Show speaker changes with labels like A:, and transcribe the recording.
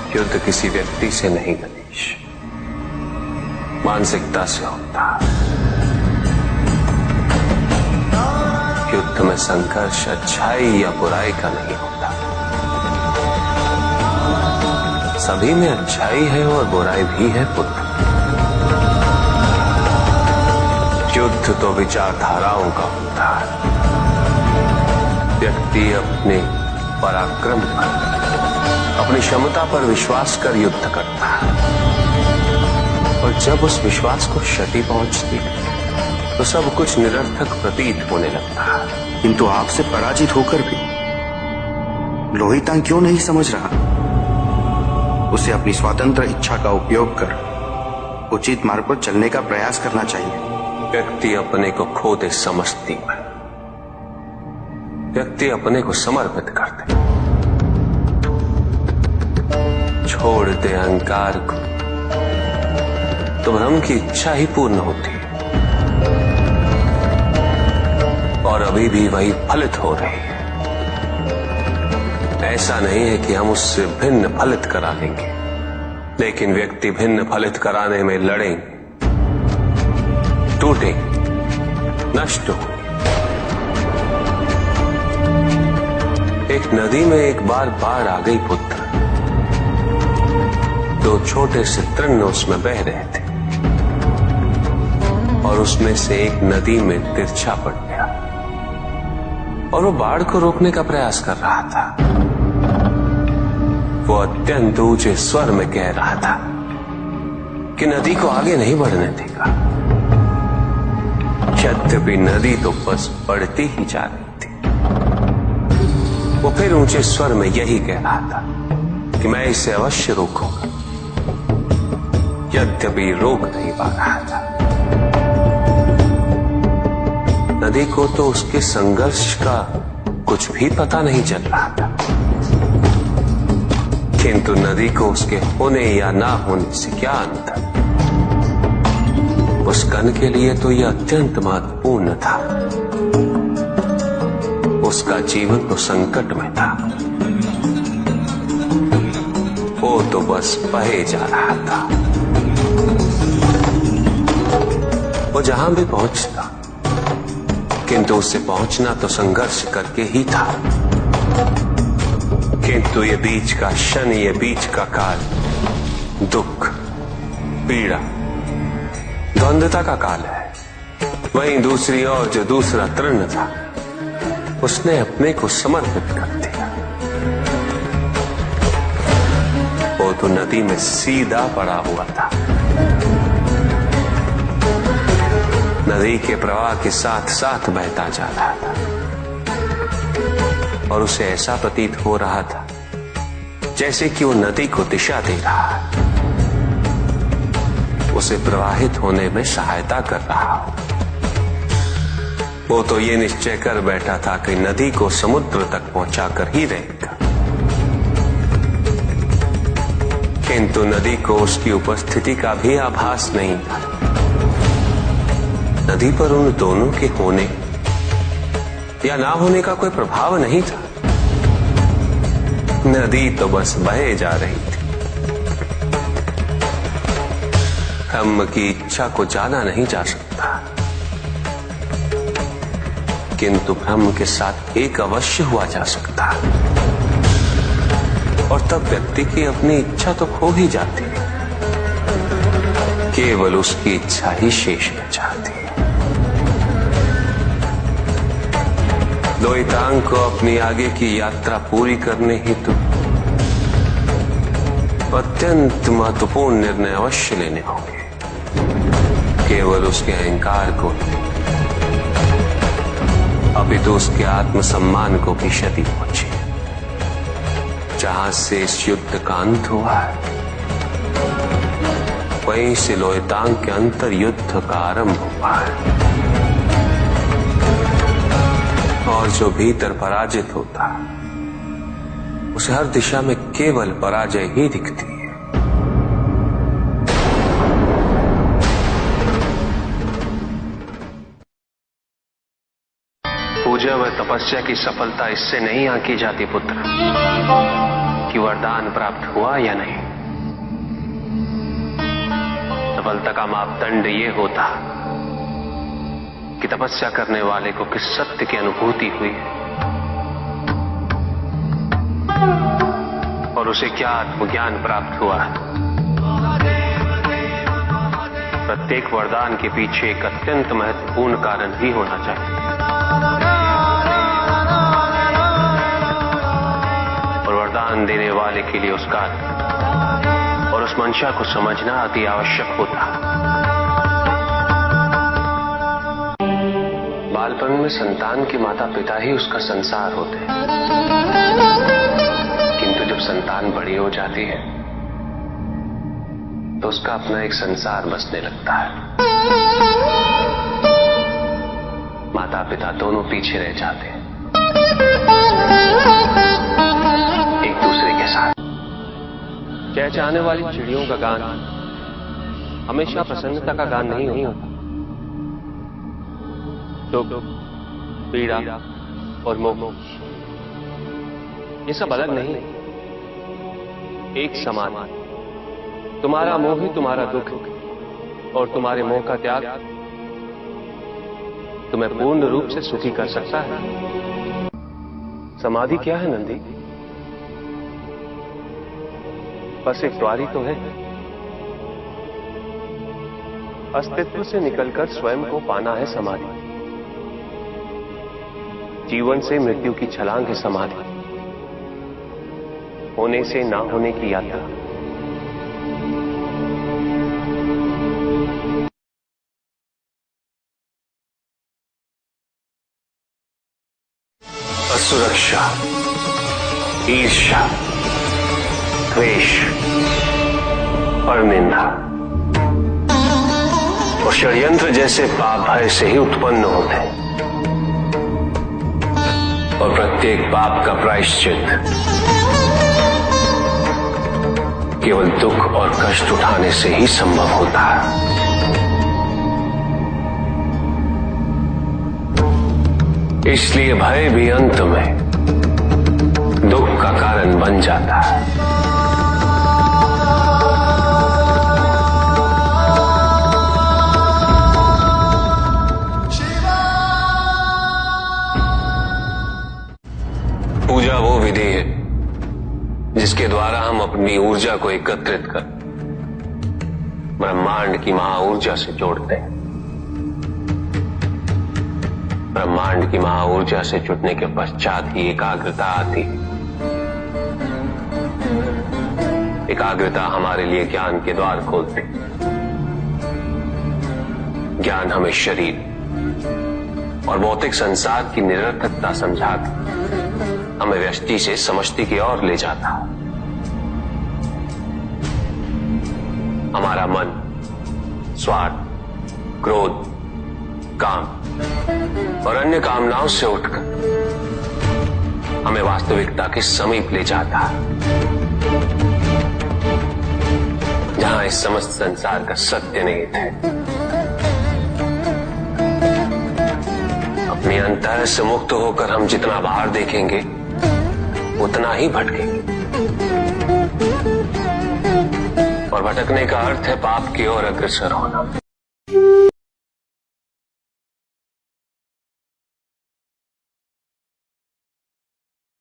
A: युद्ध किसी व्यक्ति से नहीं गणेश, मानसिकता से होता है। युद्ध में संघर्ष अच्छाई या बुराई का नहीं होता, सभी में अच्छाई है और बुराई भी है पुत्र। युद्ध तो विचारधाराओं का होता है। व्यक्ति अपने पराक्रम पर, अपनी क्षमता पर विश्वास कर युद्ध करता है, और जब उस विश्वास को क्षति पहुंचती है तो सब कुछ निरर्थक प्रतीत होने लगता है।
B: किंतु आपसे पराजित होकर भी लोहितांग क्यों नहीं समझ रहा? उसे अपनी स्वतंत्र इच्छा का उपयोग कर उचित मार्ग पर चलने का प्रयास करना चाहिए।
A: व्यक्ति अपने को खो दे समझती है, व्यक्ति अपने को समर्पित कर दे, छोड़ दे अहंकार को, तो ब्रह्म की इच्छा ही पूर्ण होती है, और अभी भी वही फलित हो रही है। ऐसा नहीं है कि हम उससे भिन्न फलित करा लेंगे, लेकिन व्यक्ति भिन्न फलित कराने में लड़ेंगे, टूटेंगे, नष्ट हो। एक नदी में एक बार बाढ़ आ गई पुत्र। दो छोटे से तृण उसमें बह रहे थे, और उसमें से एक नदी में तिरछा पड़ गया, और वो बाढ़ को रोकने का प्रयास कर रहा था। वो अत्यंत ऊंचे स्वर में कह रहा था कि नदी को आगे नहीं बढ़ने देगा। यद्यपि नदी तो बस बढ़ती ही जा रही थी। वो फिर ऊंचे स्वर में यही कह रहा था कि मैं इसे अवश्य रोकूंगा, यद्यपि रोक नहीं पा रहा था। नदी को तो उसके संघर्ष का कुछ भी पता नहीं चल रहा था, किंतु नदी को उसके होने या ना होने से क्या अंतर। उस कण के लिए तो यह अत्यंत महत्वपूर्ण था। उसका जीवन तो संकट में था। वो तो बस बहे जा रहा था। वो जहां भी पहुंचता, किंतु उससे पहुंचना तो संघर्ष करके ही था। किंतु ये बीच का क्षण, ये बीच का काल दुख, पीड़ा, द्वंद्वता का काल है। वहीं दूसरी ओर जो दूसरा तृण था, उसने अपने को समर्पित कर दिया। वो तो नदी में सीधा पड़ा हुआ था। नदी के प्रवाह के साथ साथ बहता जा रहा था, और उसे ऐसा प्रतीत हो रहा था जैसे कि वो नदी को दिशा दे रहा है, उसे प्रवाहित होने में सहायता कर रहा हो। वो तो ये निश्चय कर बैठा था कि नदी को समुद्र तक पहुंचाकर ही रहेगा, किंतु नदी को उसकी उपस्थिति का भी आभास नहीं था। नदी पर उन दोनों के होने या ना होने का कोई प्रभाव नहीं था। नदी तो बस बहे जा रही थी। ब्रह्म की इच्छा को जाना नहीं जा सकता, किंतु ब्रह्म के साथ एक अवश्य हुआ जा सकता, और तब व्यक्ति की अपनी इच्छा तो खो ही जाती है, केवल उसकी इच्छा ही शेष रह जाती है। लोहितांग को अपनी आगे की यात्रा पूरी करने हेतु अत्यंत महत्वपूर्ण निर्णय अवश्य लेने होंगे। केवल उसके अहंकार को, अपितु उसके आत्मसम्मान को भी क्षति पहुंची। जहां से इस युद्ध का अंत हुआ है, वहीं से लोहितांग के अंतर युद्ध का आरंभ हुआ है, और जो भीतर पराजित होता, उसे हर दिशा में केवल पराजय ही दिखती है। पूजा व तपस्या की सफलता इससे नहीं आंकी जाती पुत्र, कि वरदान प्राप्त हुआ या नहीं। सफलता का मापदंड ये होता कि तपस्या करने वाले को किस सत्य की अनुभूति हुई है और उसे क्या आत्मज्ञान प्राप्त हुआ है। प्रत्येक वरदान के पीछे एक अत्यंत महत्वपूर्ण कारण भी होना चाहिए और वरदान देने वाले के लिए उस कारण और उस मंशा को समझना अति आवश्यक होता। बालपन में संतान के माता पिता ही उसका संसार होते हैं, किंतु जब संतान बड़ी हो जाती है तो उसका अपना एक संसार बसने लगता है। माता पिता दोनों पीछे रह जाते हैं एक दूसरे के साथ। चहचहाने वाली चिड़ियों का गान हमेशा प्रसन्नता का गान नहीं होता। दुख, पीड़ा और मोह ये सब अलग नहीं, एक समान। तुम्हारा मोह ही तुम्हारा दुख और तुम्हारे मोह का त्याग तुम्हें पूर्ण रूप से सुखी कर सकता है। समाधि क्या है नंदी? बस एक द्वार ही तो है। अस्तित्व से निकलकर स्वयं को पाना है समाधि। जीवन से मृत्यु की छलांग है समाधि, होने से ना होने की यात्रा। असुरक्षा, ईर्ष्या, द्वेष और निंदा और षड्यंत्र जैसे पाप भय से ही उत्पन्न होते हैं और प्रत्येक पाप का प्रायश्चित केवल दुख और कष्ट उठाने से ही संभव होता है। इसलिए भय भी अंत में दुख का कारण बन जाता है। पूजा वो विधि है जिसके द्वारा हम अपनी ऊर्जा को एकत्रित कर ब्रह्मांड की महाऊर्जा से जोड़ते हैं। ब्रह्मांड की महाऊर्जा से जुटने के पश्चात ही एकाग्रता आती है। एकाग्रता हमारे लिए ज्ञान के द्वार खोलती। ज्ञान हमें शरीर और भौतिक संसार की निरर्थकता समझाती, हमें व्यष्टि से समष्टि की ओर ले जाता। हमारा मन स्वार्थ, क्रोध, काम और अन्य कामनाओं से उठकर हमें वास्तविकता के समीप ले जाता है, जहां इस समस्त संसार का सत्य निहित है। अपने अंतर से मुक्त होकर हम जितना बाहर देखेंगे उतना ही भटकेंगे और भटकने का अर्थ है पाप की ओर अग्रसर होना।